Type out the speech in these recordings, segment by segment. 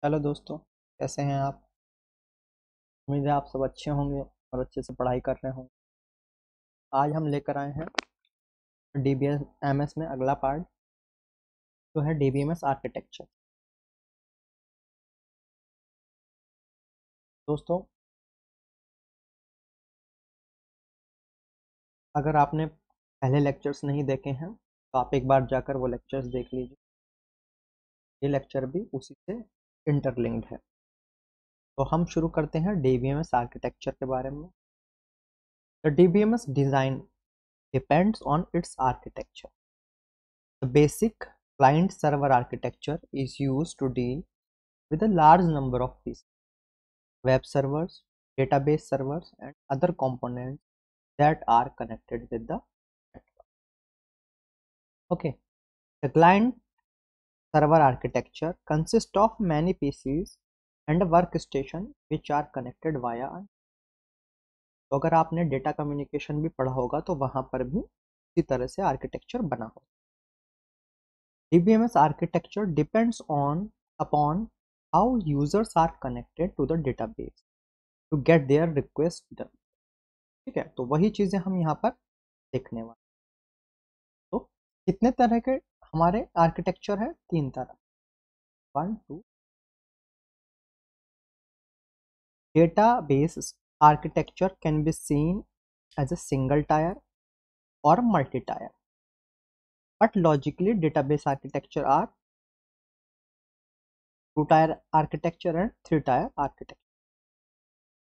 Hello दोस्तों, कैसे हैं आप। उम्मीद है आप सब अच्छे होंगे और अच्छे से पढ़ाई कर रहे होंगे। आज हम लेकर आए हैं DBMS में अगला पार्ट जो है DBMS आर्किटेक्चर। दोस्तों, अगर आपने पहले लेक्चर्स नहीं देखे हैं तो आप एक बार जाकर वो लेक्चर्स देख लीजिए। ये लेक्चर भी उसी से इंटरलिंक्ड है। तो हम शुरू करते हैं DBMS आर्किटेक्चर के बारे में। The DBMS design depends on it's architecture. The basic client-server architecture is used to deal with a large number of pieces, web servers, database servers, and other components that are connected with the network. Okay, the client-server architecture consists of many PCs and a workstation which are connected via. तो अगर आपने data communication भी पढ़ा होगा तो वहाँ पर भी इसी तरह से आर्किटेक्चर बना होगा। DBMS architecture depends upon how users are connected to the database to get their request done। ठीक है, तो वही चीजें हम यहाँ पर देखने वाले। तो कितने तरह के हमारे आर्किटेक्चर है? तीन तरह। 1 2। Database architecture can be seen as a single tier or multi-tier, but logically database architecture are two-tier architecture and three-tier architecture।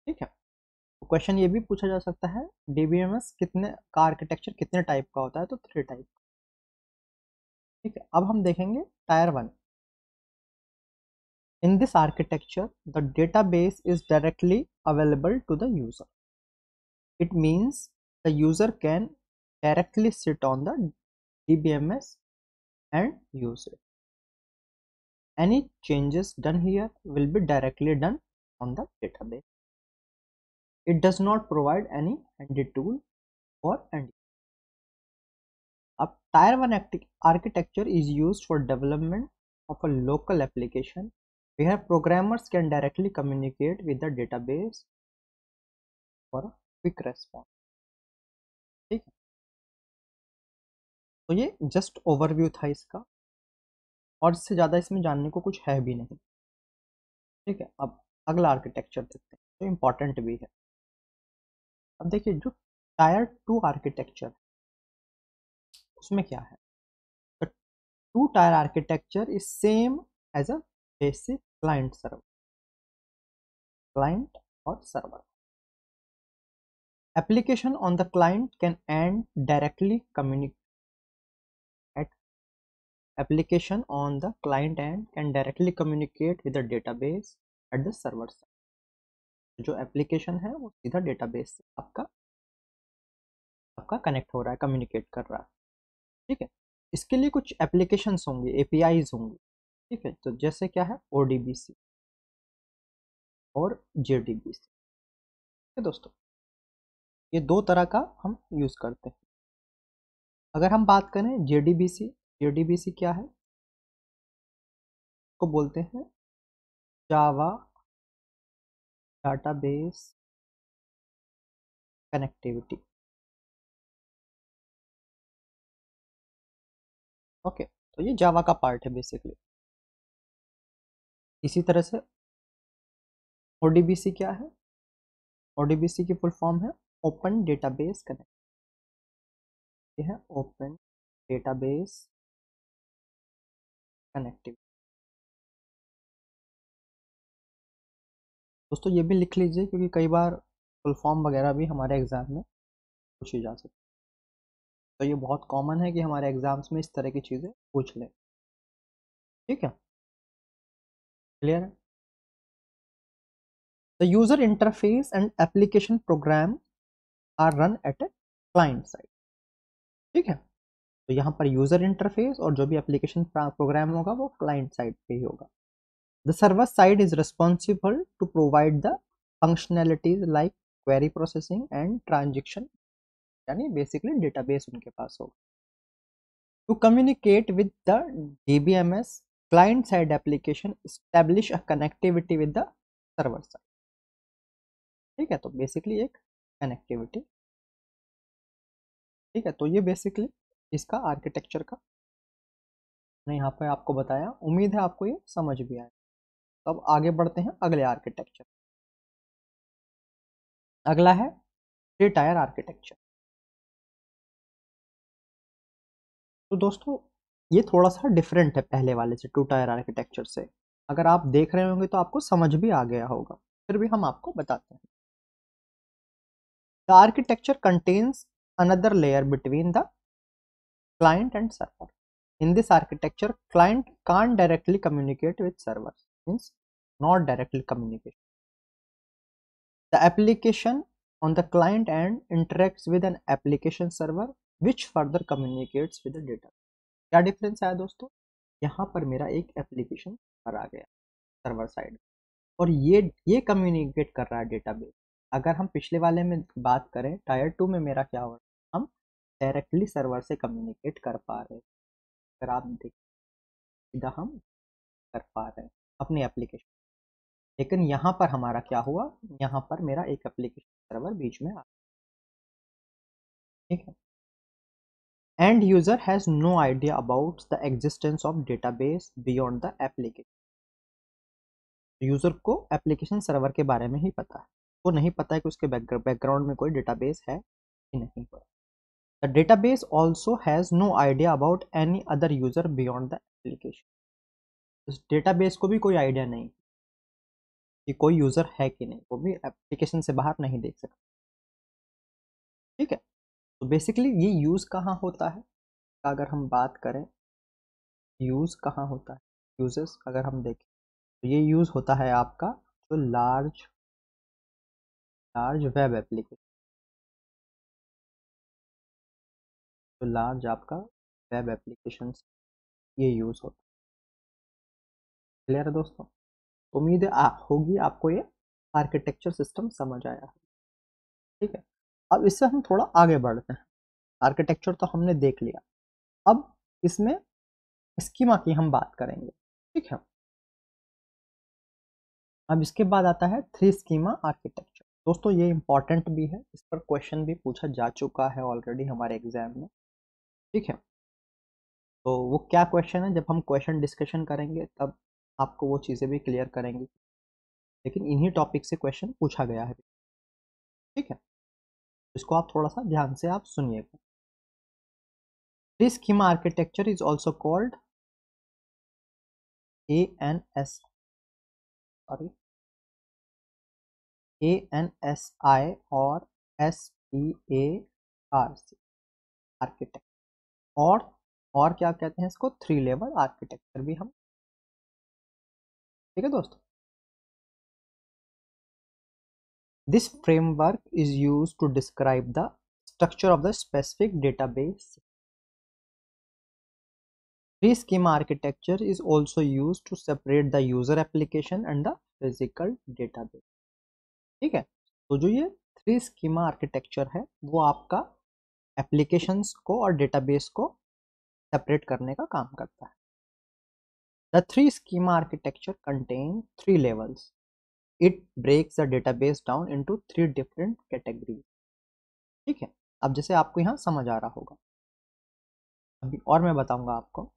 ठीक है, तो क्वेश्चन ये भी पूछा जा सकता है DBMS कितने का आर्किटेक्चर कितने टाइप का होता है, तो 3 टाइप। ठीक है, अब हम देखेंगे tier 1। In this architecture the database is directly available to the user. It means the user can directly sit on the DBMS and use it. Any changes done here will be directly done on the database. It does not provide any handy tool for end. A Tier 1 architecture is used for development of a local application where programmers can directly communicate with the database for a quick response। ठीक है, तो ये just overview था इसका, और इससे ज़्यादा इसमें जानने को कुछ है भी नहीं। ठीक है, अब अगला आर्किटेक्चर देखते हैं जो इम्पोर्टेंट भी है। अब देखिए, जो टायर 2 आर्किटेक्चर उसमें क्या है। तो 2 tier architecture is same as a basic client server, client और server. Application on the client can and directly communicate. Application on the client end can directly communicate with the database at the server side। जो application है वो सीधा database से आपका आपका connect हो रहा है, कम्युनिकेट कर रहा है। ठीक है, इसके लिए कुछ एप्लीकेशंस होंगे, एपीआईज होंगे। ठीक है, तो जैसे क्या है, ODBC और JDBC। ठीक है दोस्तों, ये दो तरह का हम यूज करते हैं। अगर हम बात करें JDBC क्या है, को बोलते हैं जावा डाटाबेस कनेक्टिविटी। ओके, तो ये जावा का पार्ट है बेसिकली। इसी तरह से ODBC क्या है, ODBC की फुल फॉर्म है ओपन डेटाबेस कनेक्ट। ये है ओपन डेटाबेस कनेक्टिविटी। दोस्तों ये भी लिख लीजिए क्योंकि कई बार फुल फॉर्म वगैरह भी हमारे एग्जाम में पूछी जा सकती है। तो ये बहुत कॉमन है कि हमारे एग्जाम्स में इस तरह की चीज़ें पूछ लें। ठीक है, क्लियर है। The user interface and application program are run at a client side. ठीक है, तो यहाँ पर यूजर इंटरफेस और जो भी एप्लीकेशन प्रोग्राम होगा वो क्लाइंट साइड पे ही होगा। The server side is responsible to provide the functionalities like query processing and transaction, यानी बेसिकली डेटाबेस उनके पास होगा। To communicate with the DBMS client side application establish a connectivity with the server side. ठीक है, तो basically एक connectivity. ठीक है, तो ये बेसिकली इसका आर्किटेक्चर का मैंने यहाँ पे आपको बताया। उम्मीद है आपको ये समझ भी आया। तो अब आगे बढ़ते हैं अगले आर्किटेक्चर। अगला है 3 टायर आर्किटेक्चर। तो दोस्तों ये थोड़ा सा डिफरेंट है पहले वाले से, 2 टायर आर्किटेक्चर से। अगर आप देख रहे होंगे तो आपको समझ भी आ गया होगा, फिर भी हम आपको बताते हैं। The architecture contains another layer between the client and server. In this architecture, client can't directly communicate with servers, means not directly communication. The application on the client end interacts with an application server which further communicates with the data. क्या difference आया दोस्तों? यहाँ पर मेरा एक application पर आ गया server side, और ये कम्युनिकेट कर रहा है डेटाबेस। अगर हम पिछले वाले में बात करें टायर 2 में मेरा क्या हो रहा है, हम डायरेक्टली सर्वर से कम्युनिकेट कर पा रहे हैं। अगर आप देखें सीधा हम कर पा रहे हैं अपनी एप्लीकेशन। लेकिन यहाँ पर हमारा क्या हुआ, यहाँ पर मेरा एक एप्लीकेशन सर्वर बीच में आ, ठीक है। End user has no idea about the existence of database beyond the application. User को एप्लीकेशन सर्वर के बारे में ही पता है, वो नहीं पता है कि उसके बैकग्राउंड में कोई डेटाबेस है कि नहीं। The database also has no idea about any other user beyond the application. उस डेटाबेस को भी कोई आइडिया नहीं कि कोई यूजर है कि नहीं, वो भी एप्लीकेशन से बाहर नहीं देख सकता। ठीक है, तो बेसिकली ये यूज कहाँ होता है, अगर हम बात करें यूज कहाँ होता है, यूजेस अगर हम देखें तो ये यूज होता है आपका जो लार्ज वेब एप्लीकेशन, जो लार्ज आपका वेब एप्लीकेशन ये यूज होता है। क्लियर है दोस्तों? उम्मीद है होगी आपको ये आर्किटेक्चर सिस्टम समझ आया है। ठीक है, अब इससे हम थोड़ा आगे बढ़ते हैं। आर्किटेक्चर तो हमने देख लिया, अब इसमें स्कीमा की हम बात करेंगे। ठीक है, अब इसके बाद आता है 3 स्कीमा आर्किटेक्चर। दोस्तों ये इंपॉर्टेंट भी है, इस पर क्वेश्चन भी पूछा जा चुका है ऑलरेडी हमारे एग्जाम में। ठीक है, तो वो क्या क्वेश्चन है, जब हम क्वेश्चन डिस्कशन करेंगे तब आपको वो चीज़ें भी क्लियर करेंगे, लेकिन इन्हीं टॉपिक से क्वेश्चन पूछा गया है। ठीक है, इसको आप थोड़ा सा ध्यान से आप सुनिएगा। This schema architecture is also called ANS, sorry ANSI और SPARC आर्किटेक्ट, और क्या कहते हैं इसको, 3 लेवल आर्किटेक्चर भी हम। ठीक है दोस्तों, this framework is used to describe the structure of the specific database. Tree schema architecture is also used to separate the user application and the physical database. ठीक है, तो जो ये 3 schema architecture है वो आपका एप्लीकेशंस को और डेटाबेस को सेपरेट करने का काम करता है। The 3 schema architecture contain 3 levels. It breaks the database down into 3 different categories. ठीक है, अब जैसे आपको यहाँ समझ आ रहा होगा, अभी और मैं बताऊंगा आपको।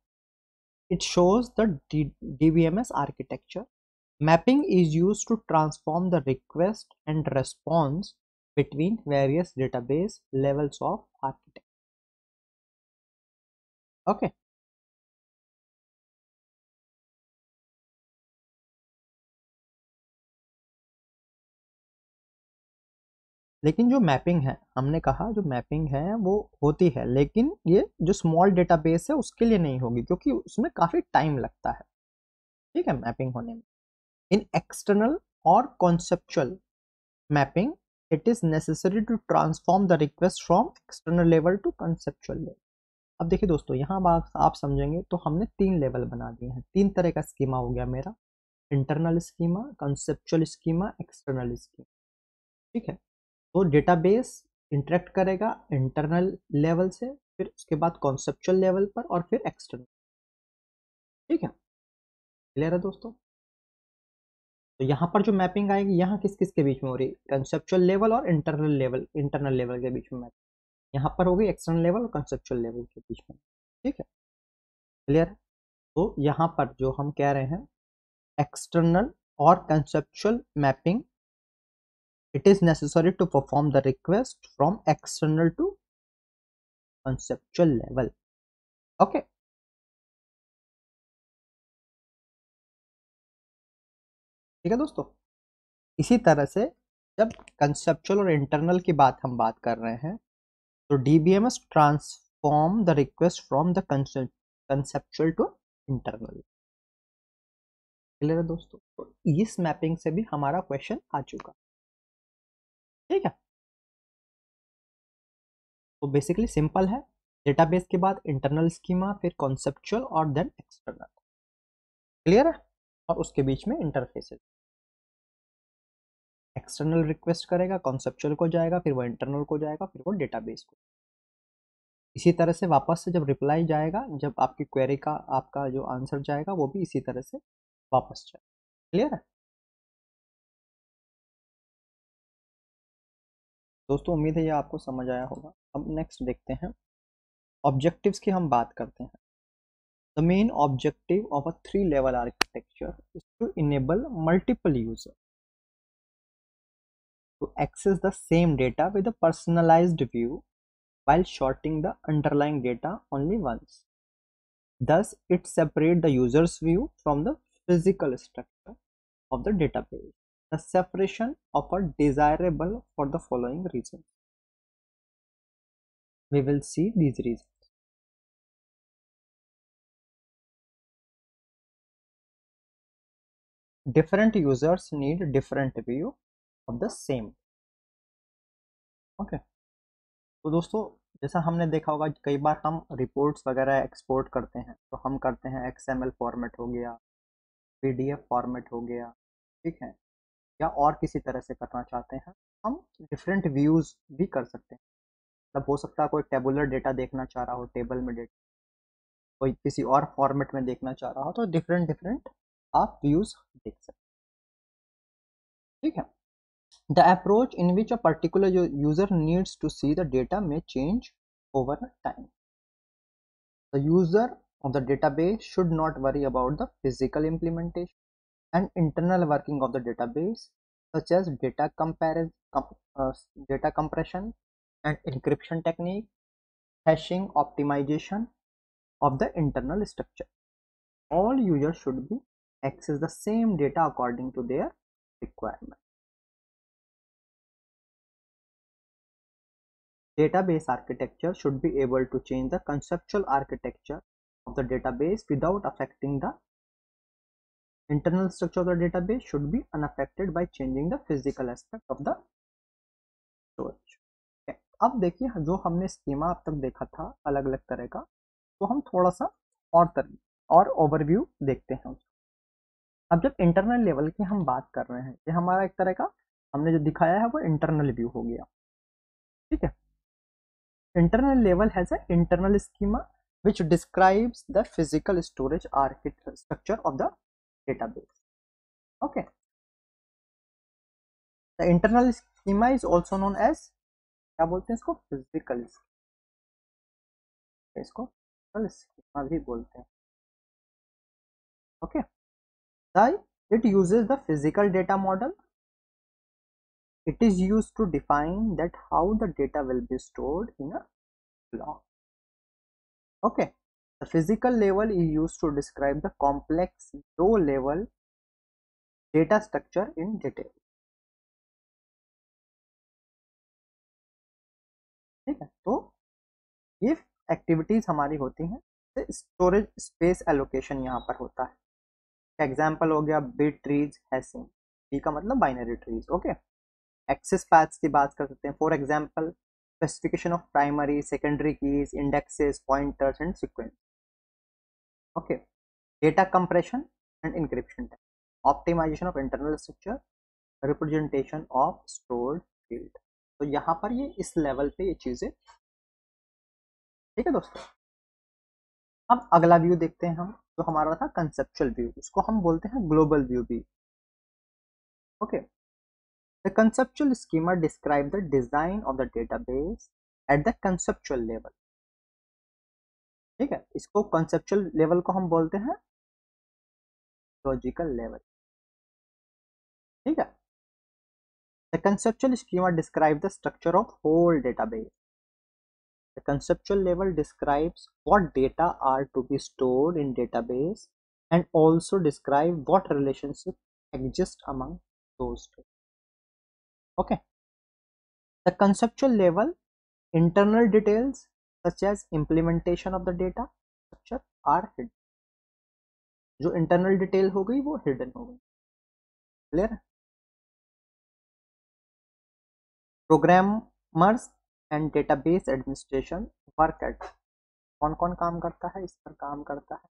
It shows the DBMS architecture. Mapping is used to transform the request and response between various database levels of architecture. Okay. लेकिन जो मैपिंग है, हमने कहा जो मैपिंग है वो होती है, लेकिन ये जो स्मॉल डेटाबेस है उसके लिए नहीं होगी, क्योंकि उसमें काफ़ी टाइम लगता है। ठीक है, मैपिंग होने में। इन एक्सटर्नल और conceptual mapping it is necessary to transform the request from external level to conceptual level. अब देखिए दोस्तों, यहाँ आप समझेंगे तो हमने 3 लेवल बना दिए हैं, 3 तरह का स्कीमा हो गया मेरा, internal schema, conceptual schema, external schema. ठीक है, तो डेटाबेस इंटरेक्ट करेगा इंटरनल लेवल से, फिर उसके बाद कॉन्सेप्चुअल लेवल पर, और फिर एक्सटर्नल। ठीक है, क्लियर है दोस्तों? तो यहाँ पर जो मैपिंग आएगी, यहाँ किस किस के बीच में हो रही है, कंसेप्चुअल लेवल और इंटरनल लेवल के बीच में मैपिंग। यहाँ पर होगी एक्सटर्नल लेवल और कंसेप्चुअल लेवल के बीच में। ठीक है, क्लियर है? तो यहाँ पर जो हम कह रहे हैं, एक्सटर्नल और conceptual mapping, it is necessary to perform the request from external to conceptual level. Okay, ठीक है दोस्तों? इसी तरह से जब कंसेप्चुअल और इंटरनल की हम बात कर रहे हैं, तो DBMS transform the request from the conceptual to internal. Clear है दोस्तों? तो इस मैपिंग से भी हमारा क्वेश्चन आ चुका। ठीक है, तो बेसिकली सिंपल है, डेटाबेस के बाद इंटरनल स्कीमा, फिर कॉन्सेप्चुअल और देन एक्सटर्नल। क्लियर है? और उसके बीच में इंटरफेसेस, एक्सटर्नल रिक्वेस्ट करेगा, कॉन्सेप्चुअल को जाएगा, फिर वो इंटरनल को जाएगा, फिर वो डेटाबेस को। इसी तरह से वापस से जब रिप्लाई जाएगा, जब आपकी क्वेरी का आपका जो आंसर जाएगा, वो भी इसी तरह से वापस जाएगा। क्लियर है दोस्तों? उम्मीद है ये आपको समझ आया होगा। अब नेक्स्ट देखते हैं, ऑब्जेक्टिव्स की हम बात करते हैं। The main objective of a 3-level architecture is to enable multiple user to access the same data with a personalized view while sorting the underlying data only once. Thus, it separates the user's view from the physical structure of the database. The separation of are desirable for the following reasons. We will see these reasons. Different users need different view of the same. Okay. तो दोस्तों, जैसा हमने देखा होगा, कई बार हम reports वगैरह export करते हैं, तो हम करते हैं XML फॉर्मेट हो गया, PDF फॉर्मेट हो गया, ठीक है, या और किसी तरह से करना चाहते हैं, हम डिफरेंट व्यूज़ भी कर सकते हैं। मतलब हो सकता है कोई टेबुलर डेटा देखना चाह रहा हो, टेबल में डेटा, कोई किसी और फॉर्मेट में देखना चाह रहा हो, तो डिफरेंट डिफरेंट आप व्यूज़ देख सकते हैं। ठीक है, the approach in which a particular user needs to see the data में change over time. The user of the database should not worry about the physical implementation and internal working of the database, such as data compression and encryption technique, hashing optimization of the internal structure. All users should be access the same data according to their requirement. Database architecture should be able to change the conceptual architecture of the database without affecting the internal structure of the database should be unaffected by changing the physical aspect of the storage. अब देखिए, जो हमने schema अब तक देखा था अलग अलग तरह का, तो हम थोड़ा सा और ओवरव्यू देखते हैं। अब जब इंटरनल लेवल की हम बात कर रहे हैं, ये हमारा एक तरह का हमने जो दिखाया है वो इंटरनल व्यू हो गया। ठीक है, internal level has an internal schema which describes the physical storage architecture of the database. Okay, the internal schema is also known as, क्या बोलते हैं इसको, फिजिकल, इसको फिजिकल स्कीमा भी बोलते हैं। Okay, it uses the physical data model. It is used to define that how the data will be stored in a block. Okay, the physical level is used to describe the complex low level data structure in detail. ठीक है, तो ये activities हमारी होती हैं, storage space allocation यहाँ पर होता है। एग्जाम्पल हो गया बिट ट्रीज हैशिंग, बी का मतलब binary trees. Okay, access paths की बात कर सकते हैं, for example specification of primary secondary keys, indexes, pointers and sequence. Okay, data compression and encryption, optimisation of internal structure, representation of stored field. तो यहाँ पर ये इस लेवल पे ये चीजें। ठीक है दोस्तों, अब अगला व्यू देखते हैं हम, जो हमारा था कंसेप्चुअल व्यू, उसको हम बोलते हैं ग्लोबल व्यू भी। Okay, the conceptual schema describe the design of the database at the conceptual level. ठीक है, इसको कंसेप्चुअल लेवल को हम बोलते हैं लॉजिकल लेवल। ठीक है, the conceptual schema describe the structure of whole database. The conceptual level describes what data are to be stored in database and also describe what relationship exist among those two. Okay. The conceptual level, internal details such as implementation of the data structure are hidden. जो internal detail हो गई वो hidden हो गई। Clear? Programmers and database administration work at, कौन कौन काम करता है इस पर? काम करता है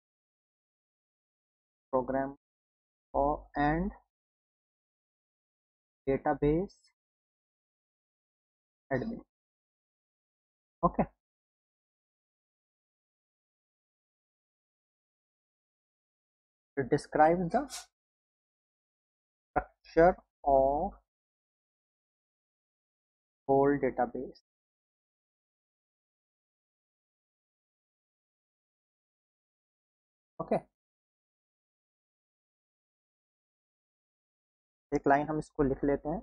programme and database admin. Okay, it describes the structure of whole database. Okay, एक लाइन हम इसको लिख लेते हैं,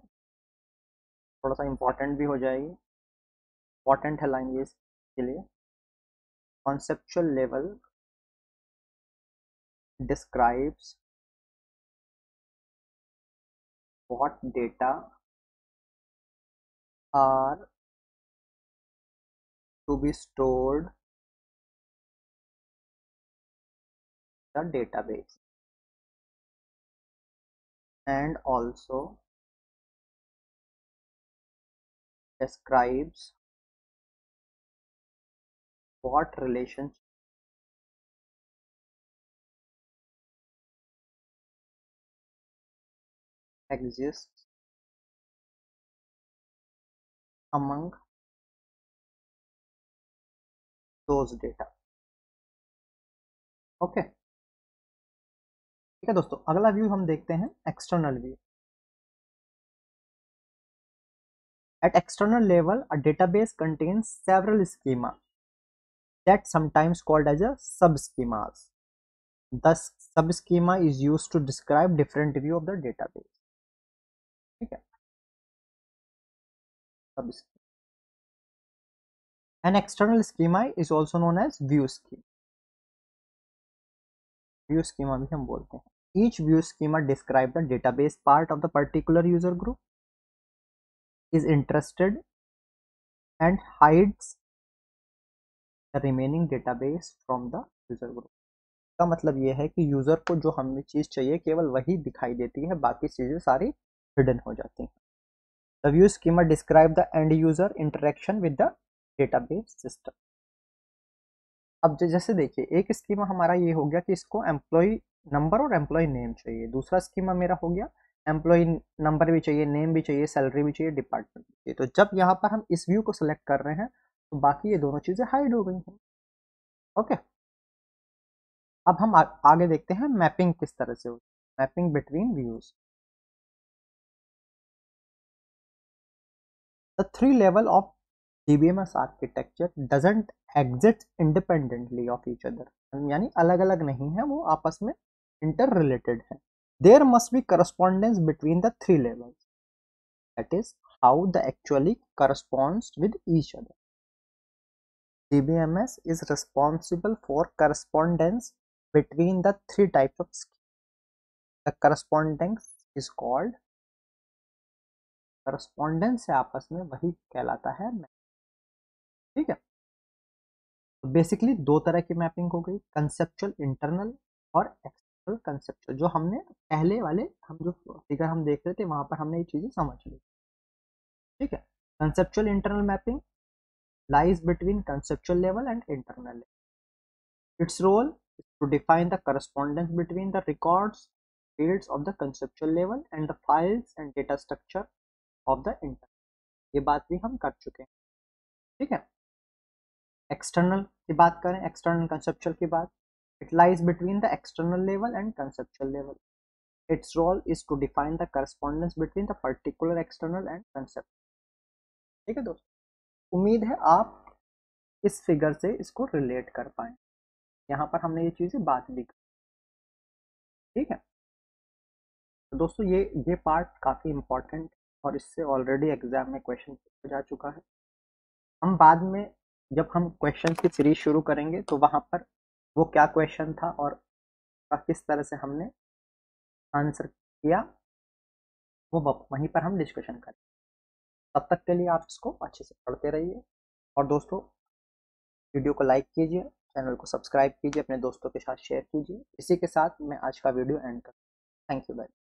थोड़ा सा इंपॉर्टेंट भी हो जाएगी। इंपॉर्टेंट है लाइन ये इसके लिए। Conceptual level describes what data are to be stored in the database and also describes what relationship exists among those data. Okay, ठीक है दोस्तों, अगला व्यू हम देखते हैं external view. At external level, a database contains several schema that sometimes called as a subschemas. The subschema is used to describe different view of the database. ठीक है, subschema. An external schema is also known as view schema. View schema भी हम बोलते हैं। Each view schema describe the database part of the particular user group, is interested and hides the remaining database from the user group. का मतलब ये है कि user को जो हमें चीज चाहिए केवल वही दिखाई देती है, बाकी चीजें सारी हिडन हो जाती हैं। The view schema describe the end user interaction with the database system. अब जैसे देखिए, एक स्कीमा हमारा ये हो गया कि इसको एम्प्लॉय नंबर और एम्प्लॉय नेम चाहिए। दूसरा स्कीमा मेरा हो गया एम्प्लॉय नंबर भी चाहिए, नेम भी चाहिए, सैलरी भी चाहिए, डिपार्टमेंट भी चाहिए। तो जब यहाँ पर हम इस व्यू को सिलेक्ट कर रहे हैं तो बाकी ये दोनों चीजें हाइड हो गई हैं। ओके, अब हम आगे देखते हैं मैपिंग किस तरह से होती है, mapping between views. The three level of DBMS architecture doesn't exist independently of each other. यानी अलग अलग नहीं है, वो आपस में interrelated है। There must be correspondence between the three levels. That is how the actually corresponds with each other. DBMS is responsible for correspondence between the three types of schemes. The correspondence is called, correspondence है आपस में, वही कहलाता है। ठीक है, तो basically दो तरह की मैपिंग हो गई, कंसेप्चुअल इंटरनल और एक्सटर्नल कंसेप्चुअल। जो हमने पहले वाले हम जो फिगर हम देख रहे थे वहां पर हमने ये चीजें समझ ली। ठीक है, conceptual internal mapping lies between conceptual level and internal level. Its role is to define the correspondence between the records fields of the conceptual level and the files and data structure of the internal. ये बात भी हम कर चुके हैं। ठीक है, external की बात करें, एक्सटर्नल कंसेप्चुअल की बात, It lies between the external level and conceptual level. Its role is to define the correspondence between the particular external and conceptual. ठीक है दोस्तों, उम्मीद है आप इस फिगर से इसको रिलेट कर पाए। यहाँ पर हमने ये चीज़ें बात भी की, ठीक है। तो दोस्तों ये पार्ट काफ़ी इम्पोर्टेंट और इससे ऑलरेडी एग्जाम में क्वेश्चन जा चुका है। हम बाद में जब हम क्वेश्चन की सीरीज शुरू करेंगे तो वहाँ पर वो क्या क्वेश्चन था और किस तरह से हमने आंसर किया वो वहीं पर हम डिस्कशन करें। तब तक के लिए आप इसको अच्छे से पढ़ते रहिए और दोस्तों वीडियो को लाइक कीजिए, चैनल को सब्सक्राइब कीजिए, अपने दोस्तों के साथ शेयर कीजिए। इसी के साथ मैं आज का वीडियो एंड करता हूँ। Thank you very much.